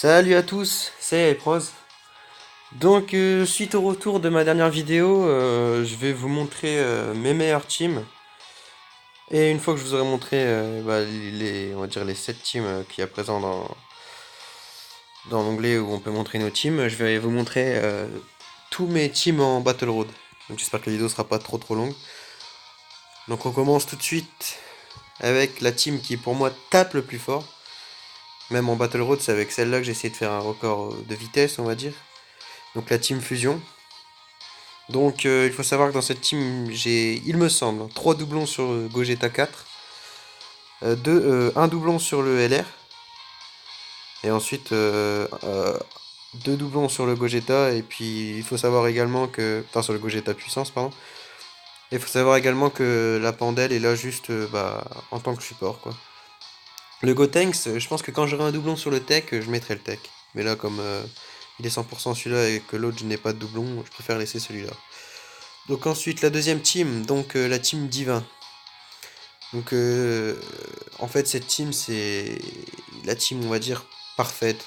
Salut à tous, c'est Pros. Donc, suite au retour de ma dernière vidéo, je vais vous montrer mes meilleures teams. Et une fois que je vous aurai montré on va dire les 7 teams qu'il y a présents dans l'onglet où on peut montrer nos teams, je vais vous montrer tous mes teams en Battle Road. Donc j'espère que la vidéo sera pas trop longue. Donc on commence tout de suite avec la team qui pour moi tape le plus fort. Même en Battle Road, c'est avec celle-là que j'ai essayé de faire un record de vitesse, on va dire. Donc la team Fusion. Donc il faut savoir que dans cette team, j'ai, il me semble, 3 doublons sur Gogeta 4, un doublon sur le LR, et ensuite 2 doublons sur le Gogeta, et puis il faut savoir également que... Enfin sur le Gogeta puissance, pardon. Et il faut savoir également que la Pandelle est là juste en tant que support, quoi. Le Gotenks, je pense que quand j'aurai un doublon sur le tech, je mettrai le tech. Mais là, comme il est 100% celui-là et que l'autre je n'ai pas de doublon, je préfère laisser celui-là. Donc ensuite la deuxième team, donc la team Divin. Donc en fait cette team c'est la team on va dire parfaite.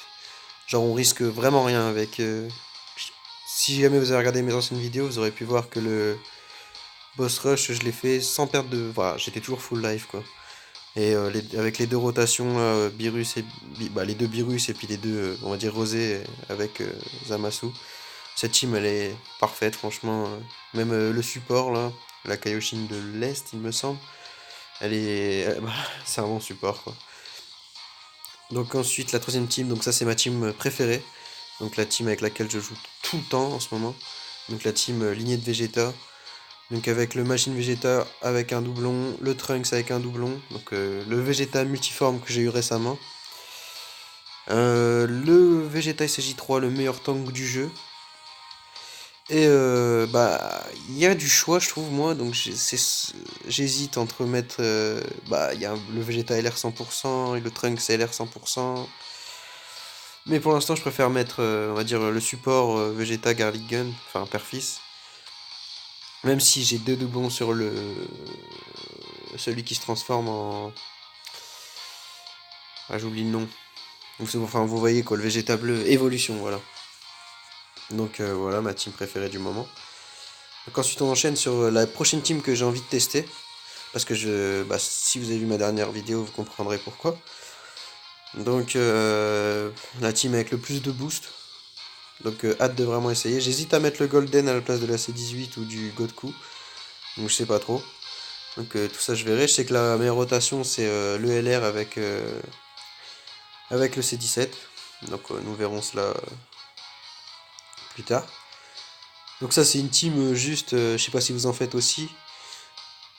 Genre on risque vraiment rien avec. Si jamais vous avez regardé mes anciennes vidéos, vous aurez pu voir que le boss rush je l'ai fait sans perdre de. Voilà, j'étais toujours full life quoi. Et avec les deux rotations, Birus et les deux Birus et puis les deux on va dire Rosé avec Zamasu. Cette team elle est parfaite franchement. Même le support là, la Kaioshin de l'Est il me semble. C'est un bon support quoi. Donc ensuite la troisième team, donc ça c'est ma team préférée. Donc la team avec laquelle je joue tout le temps en ce moment. Donc la team lignée de Vegeta. Donc avec le Machine Vegeta avec un doublon, le Trunks avec un doublon. Donc le Vegeta multiforme que j'ai eu récemment. Le Vegeta SJ3, le meilleur tank du jeu. Et il y a du choix, je trouve, moi. Donc j'hésite entre mettre. Il y a le Vegeta LR 100% et le Trunks LR 100%. Mais pour l'instant, je préfère mettre, on va dire, le support Vegeta Garlic Gun, enfin père-fils. Même si j'ai deux doublons sur celui qui se transforme en. Ah, j'oublie le nom. Enfin, vous voyez quoi, le Vegeta bleu, évolution, voilà. Donc voilà, ma team préférée du moment. Donc ensuite, on enchaîne sur la prochaine team que j'ai envie de tester. Parce que si vous avez vu ma dernière vidéo, vous comprendrez pourquoi. Donc la team avec le plus de boost. Donc hâte de vraiment essayer. J'hésite à mettre le Golden à la place de la C18 ou du Godku. Donc je sais pas trop. Donc tout ça je verrai. Je sais que la meilleure rotation c'est le LR avec le C17. Donc nous verrons cela plus tard. Donc ça c'est une team juste, je sais pas si vous en faites aussi.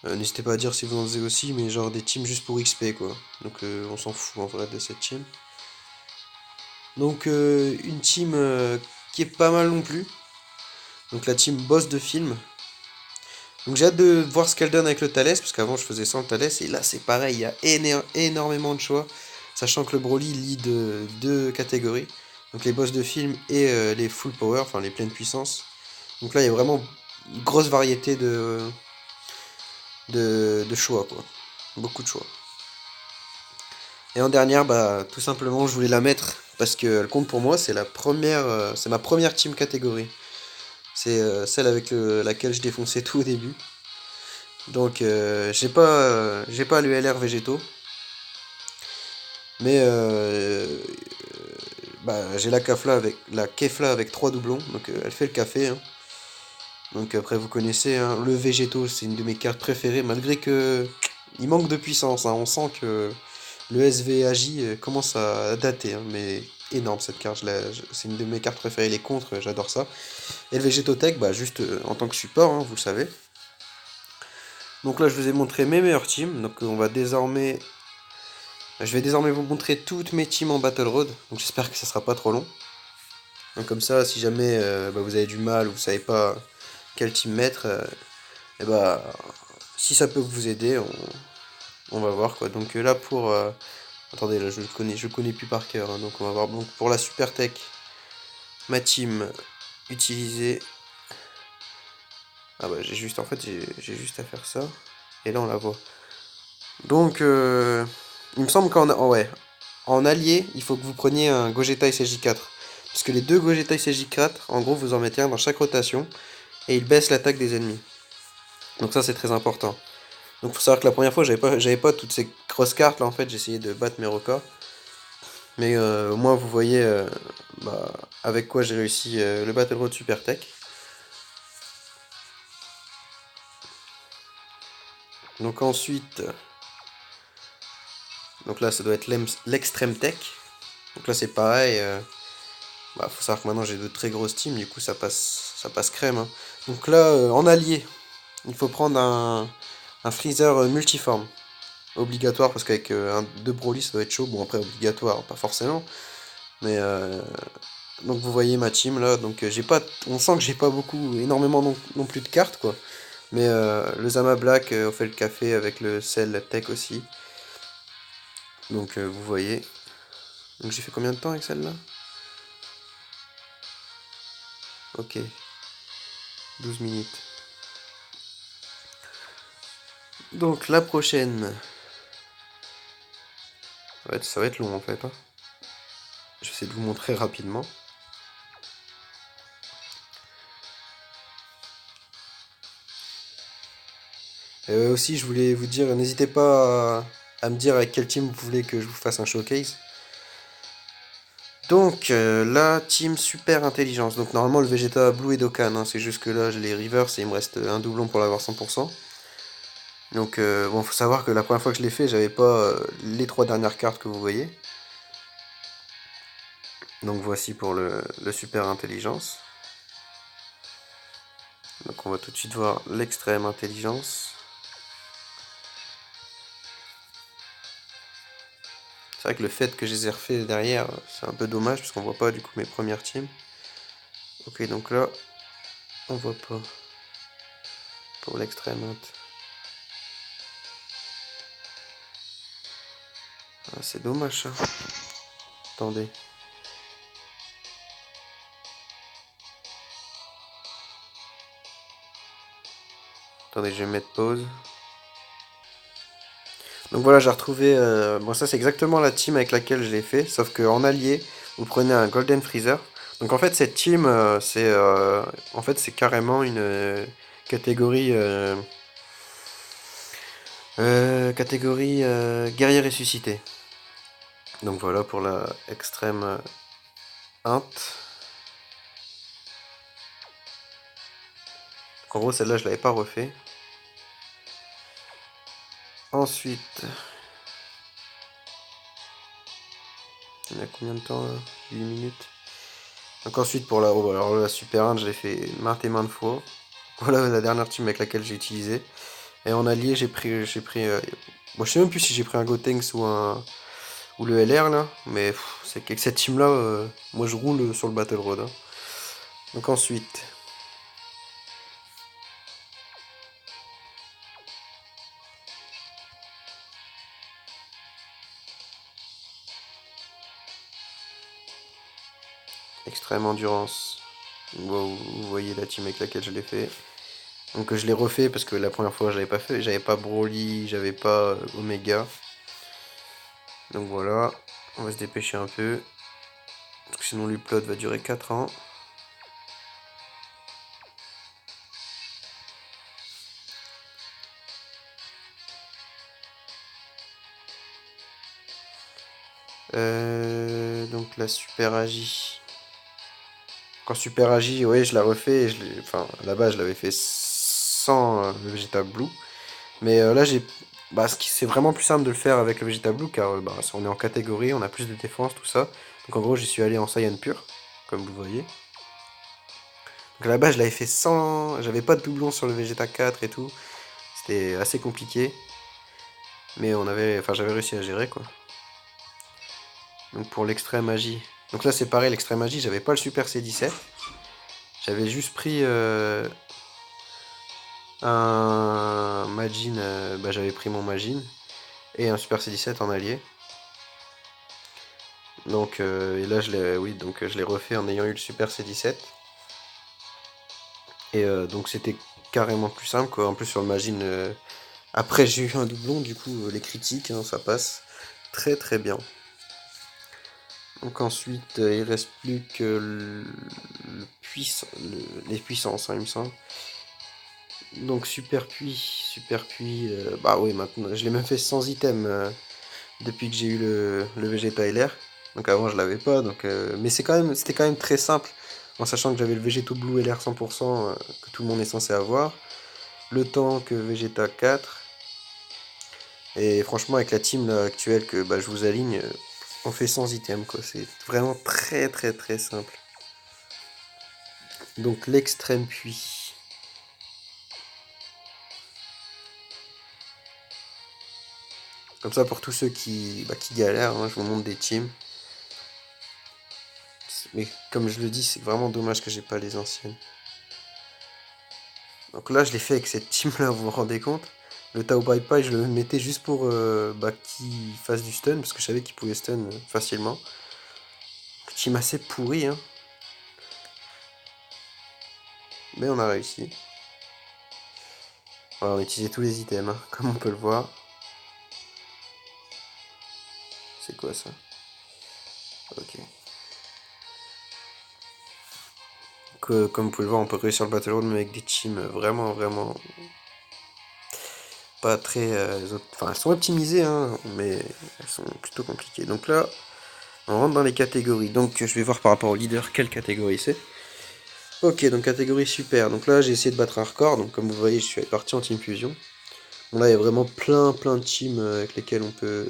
N'hésitez pas à dire si vous en faisiez aussi, mais genre des teams juste pour XP quoi. Donc on s'en fout en vrai de cette team. Donc une team qui est pas mal non plus. Donc la team boss de film. Donc j'ai hâte de voir ce qu'elle donne avec le Thalès, parce qu'avant je faisais sans le Thalès, et là c'est pareil, il y a énormément de choix, sachant que le Broly lead deux catégories, donc les boss de film et les full power, enfin les pleines puissances. Donc là il y a vraiment une grosse variété de choix, quoi. Beaucoup de choix. Et en dernière, tout simplement je voulais la mettre, parce qu'elle compte pour moi, c'est la première, c'est ma première team catégorie. C'est celle avec laquelle je défonçais tout au début. Donc j'ai pas le LR végétaux, mais j'ai la Kefla avec 3 doublons, donc elle fait le café, hein. Donc après vous connaissez, hein, le végétaux c'est une de mes cartes préférées, malgré que il manque de puissance, hein. On sent que le SVAJ commence à dater, hein, mais énorme cette carte, c'est une de mes cartes préférées, les contres, j'adore ça. Et le Végétotech, juste en tant que support, hein, vous le savez. Donc là je vous ai montré mes meilleures teams, donc je vais désormais vous montrer toutes mes teams en Battle Road, donc j'espère que ça sera pas trop long. Donc comme ça, si jamais vous avez du mal ou vous savez pas quel team mettre, et si ça peut vous aider, on va voir quoi. Donc là pour... attendez, là je le connais plus par cœur, hein, donc on va voir. Donc pour la Super Tech, ma team utilisée... Ah j'ai juste à faire ça, et là on la voit. Donc il me semble qu'on a... Oh ouais, en allié, il faut que vous preniez un Gogeta SSJ4. Parce que les deux Gogeta SSJ4, en gros, vous en mettez un dans chaque rotation, et il baisse l'attaque des ennemis. Donc ça, c'est très important. Donc faut savoir que la première fois, j'avais pas toutes ces grosses cartes, là, en fait, j'essayais de battre mes records. Mais au moins, vous voyez bah, avec quoi j'ai réussi le Battle Road Super Tech. Donc ensuite, donc là, ça doit être l'Extreme Tech. Donc là, c'est pareil. Bah, faut savoir que maintenant, j'ai de très grosses teams, du coup, ça passe crème, hein. Donc là, en allié, il faut prendre un Freezer multiforme. Obligatoire, parce qu'avec deux Broly, ça doit être chaud. Bon, après, obligatoire, pas forcément. Mais donc vous voyez ma team là, donc j'ai pas, on sent que j'ai pas énormément non plus de cartes quoi. Mais le Zama Black, on fait le café avec le Cell Tech aussi. Donc vous voyez. Donc j'ai fait combien de temps avec celle-là? Ok, 12 minutes. Donc la prochaine. Ça va être long en fait, hein. Je vais essayer de vous montrer rapidement. Aussi, je voulais vous dire, n'hésitez pas à me dire avec quel team vous voulez que je vous fasse un showcase. Donc, la team super intelligence. Donc, normalement, le Vegeta Blue et Dokkan, hein, c'est juste que là, j'ai les reverse et il me reste un doublon pour l'avoir 100%. Donc, bon, faut savoir que la première fois que je l'ai fait, j'avais pas les trois dernières cartes que vous voyez. Donc, voici pour le super intelligence. Donc, on va tout de suite voir l'extrême intelligence. C'est vrai que le fait que je les ai refait derrière, c'est un peu dommage parce qu'on voit pas du coup mes premières teams. Ok, donc là, on voit pas pour l'extrême int. Ah, c'est dommage ça. Attendez. Attendez, je vais mettre pause. Donc voilà, j'ai retrouvé. Bon, ça, c'est exactement la team avec laquelle je l'ai fait. Sauf qu'en allié, vous prenez un Golden Freezer. Donc en fait, cette team, c'est carrément une catégorie. Catégorie guerrier ressuscité. Donc voilà pour la extrême int. En gros, celle-là, je l'avais pas refait. Ensuite, il y a combien de temps là? 8 minutes. Donc ensuite pour alors la Super 1, je l'ai fait maintes et maintes fois. Voilà la dernière team avec laquelle j'ai utilisé. Et en allié, moi je sais même plus si j'ai pris un Gotenks ou le LR là, mais c'est qu'avec cette team là, moi je roule sur le Battle Road, hein. Donc ensuite, extrême endurance. Wow, vous voyez la team avec laquelle je l'ai fait. Donc je l'ai refait parce que la première fois je l'avais pas fait, j'avais pas Broly, j'avais pas Omega. Donc voilà, on va se dépêcher un peu. Parce que sinon l'upload va durer 4 ans. Donc la Super Agi. Quand Super Agi, oui, je la refais. Enfin, là-bas, je l'avais fait sans le Vegeta Blue. Mais là, c'est vraiment plus simple de le faire avec le Vegeta Blue car on est en catégorie, on a plus de défense, tout ça. Donc en gros, j'y suis allé en Saiyan pur, comme vous voyez. Donc là-bas, je l'avais fait sans. J'avais pas de doublon sur le Vegeta 4 et tout. C'était assez compliqué. Mais j'avais réussi à gérer quoi. Donc pour l'extrême magie. Donc là c'est pareil, l'extrême magie, j'avais pas le super C17. J'avais juste pris un Majin, j'avais pris mon Majin et un super C17 en allié. Donc et là je l'ai refait en ayant eu le super C17. Et donc c'était carrément plus simple quoi. En plus sur le Majin, après j'ai eu un doublon, du coup les critiques, hein, ça passe très très bien. Donc ensuite, il reste plus que les puissances, hein, il me semble. Donc super puits, bah oui, maintenant, je l'ai même fait sans item depuis que j'ai eu le Vegeta LR. Donc avant je l'avais pas, mais c'était quand même très simple, en sachant que j'avais le Végéto Blue LR 100% que tout le monde est censé avoir, le temps que Vegeta 4, et franchement avec la team là, actuelle que bah, je vous aligne, on fait sans item quoi, c'est vraiment très très très simple. Donc l'extrême puits. Comme ça pour tous ceux qui galèrent, hein, je vous montre des teams. Mais comme je le dis, c'est vraiment dommage que j'ai pas les anciennes. Donc là, je l'ai fait avec cette team là, vous vous rendez compte? Le Tao Pai Pai, je le mettais juste pour bah, qu'il fasse du stun, parce que je savais qu'il pouvait stun facilement. Team assez pourri, hein. Mais on a réussi. Voilà, on a utilisé tous les items, hein, comme on peut le voir. C'est quoi ça? Ok. Comme vous pouvez le voir, on peut réussir le Battle Road, mais avec des teams vraiment, vraiment pas très... enfin, elles sont optimisées, hein, mais elles sont plutôt compliquées. Donc là, on rentre dans les catégories. Donc je vais voir par rapport au leader quelle catégorie c'est. Ok, donc catégorie super. Donc là, j'ai essayé de battre un record. Donc comme vous voyez, je suis parti en team fusion. Bon là, il y a vraiment plein de teams avec lesquels on peut...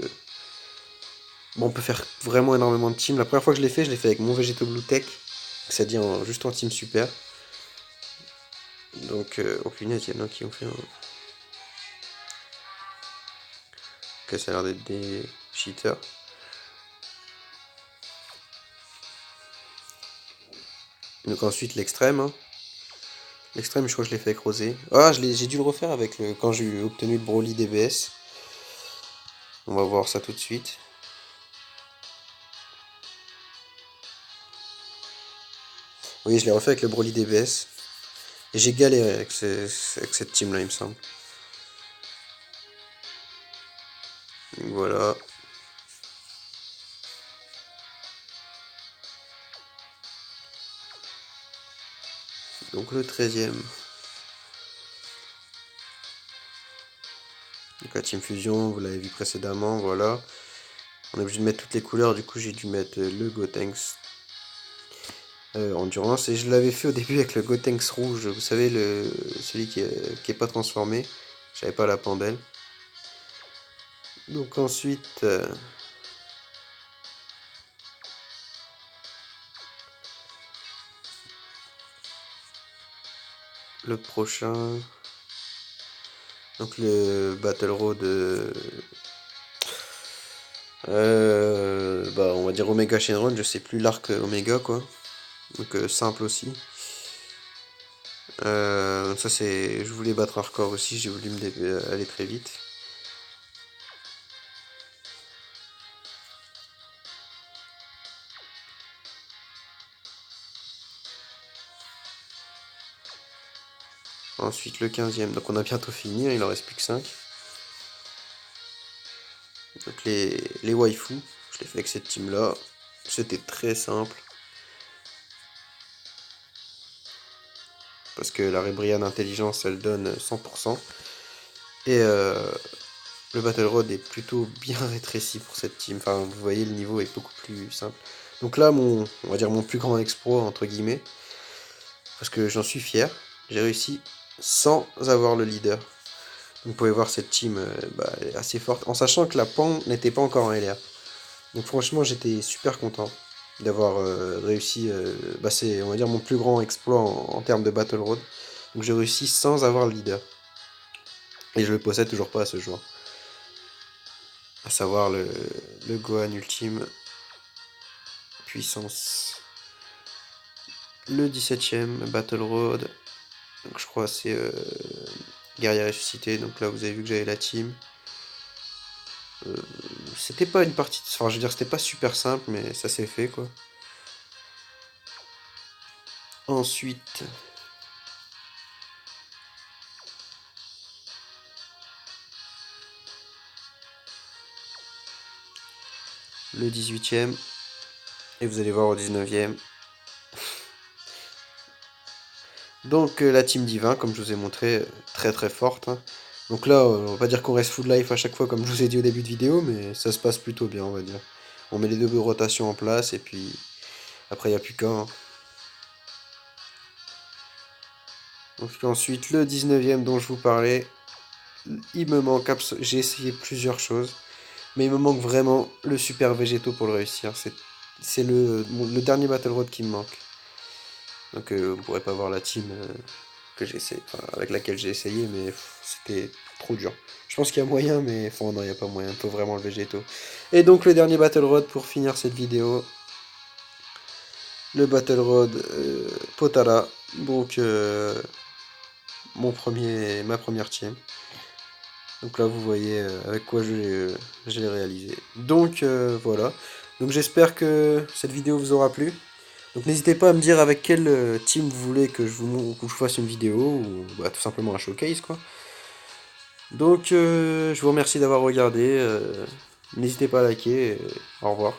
Bon, on peut faire vraiment énormément de teams. La première fois que je l'ai fait avec mon Vegeto Blue Tech. C'est-à-dire juste en team super. Donc, oh punaise, il y en a qui ont fait un... Ok, ça a l'air d'être des cheaters. Donc ensuite, l'extrême, hein. L'extrême, je crois que je l'ai fait avec Rosé. Ah, j'ai dû le refaire avec quand j'ai obtenu le Broly DBS. On va voir ça tout de suite. Oui, je l'ai refait avec le Broly DBS. Et j'ai galéré avec cette team-là, il me semble. Donc voilà. Donc le 13e. Donc la Team Fusion, vous l'avez vu précédemment, voilà. On est obligé de mettre toutes les couleurs, du coup j'ai dû mettre le Gotenks Endurance. Et je l'avais fait au début avec le Gotenks rouge, vous savez, celui qui est pas transformé. J'avais pas la pandelle. Donc ensuite... le prochain... Donc le Battle Road... bah on va dire Omega Shenron, je sais plus l'arc Omega quoi. Donc simple aussi. Ça c'est... Je voulais battre un record aussi, j'ai voulu aller très vite. Ensuite le 15e, donc on a bientôt fini, hein, il en reste plus que 5. Donc les waifus, je l'ai fait avec cette team là. C'était très simple. Parce que la Rébriane Intelligence elle donne 100%. Et le Battle Road est plutôt bien rétréci pour cette team. Enfin vous voyez le niveau est beaucoup plus simple. Donc là on va dire mon plus grand exploit entre guillemets. Parce que j'en suis fier. J'ai réussi sans avoir le leader. Vous pouvez voir cette team bah, elle est assez forte. En sachant que la Pan n'était pas encore en LR. Donc franchement j'étais super content d'avoir réussi. Bah, c'est on va dire mon plus grand exploit en termes de Battle Road. Donc j'ai réussi sans avoir le leader. Et je le possède toujours pas à ce jour. À savoir le Gohan Ultime Puissance. Le 17ème Battle Road. Donc je crois c'est Guerrier ressuscité. Donc là vous avez vu que j'avais la team. C'était pas une partie... Enfin je veux dire c'était pas super simple mais ça s'est fait quoi. Ensuite... le 18ème. Et vous allez voir au 19e. Donc la team divin, comme je vous ai montré, très très forte, hein. Donc là, on va pas dire qu'on reste full life à chaque fois, comme je vous ai dit au début de vidéo, mais ça se passe plutôt bien, on va dire. On met les deux rotations en place, et puis après, il n'y a plus qu'à, hein. Donc ensuite, le 19e dont je vous parlais, il me manque j'ai essayé plusieurs choses, mais il me manque vraiment le super végétaux pour le réussir. C'est le dernier Battle Road qui me manque. Donc vous pourrez pas voir la team que avec laquelle j'ai essayé, mais c'était trop dur. Je pense qu'il y a moyen, mais enfin non, il n'y a pas moyen, il faut vraiment le végétaux. Et donc le dernier Battle Road pour finir cette vidéo, le Battle Road Potara, donc ma première team. Donc là vous voyez avec quoi je l'ai réalisé. Donc voilà, donc j'espère que cette vidéo vous aura plu. Donc n'hésitez pas à me dire avec quelle team vous voulez que que je fasse une vidéo, ou bah, tout simplement un showcase quoi. Donc je vous remercie d'avoir regardé, n'hésitez pas à liker, au revoir.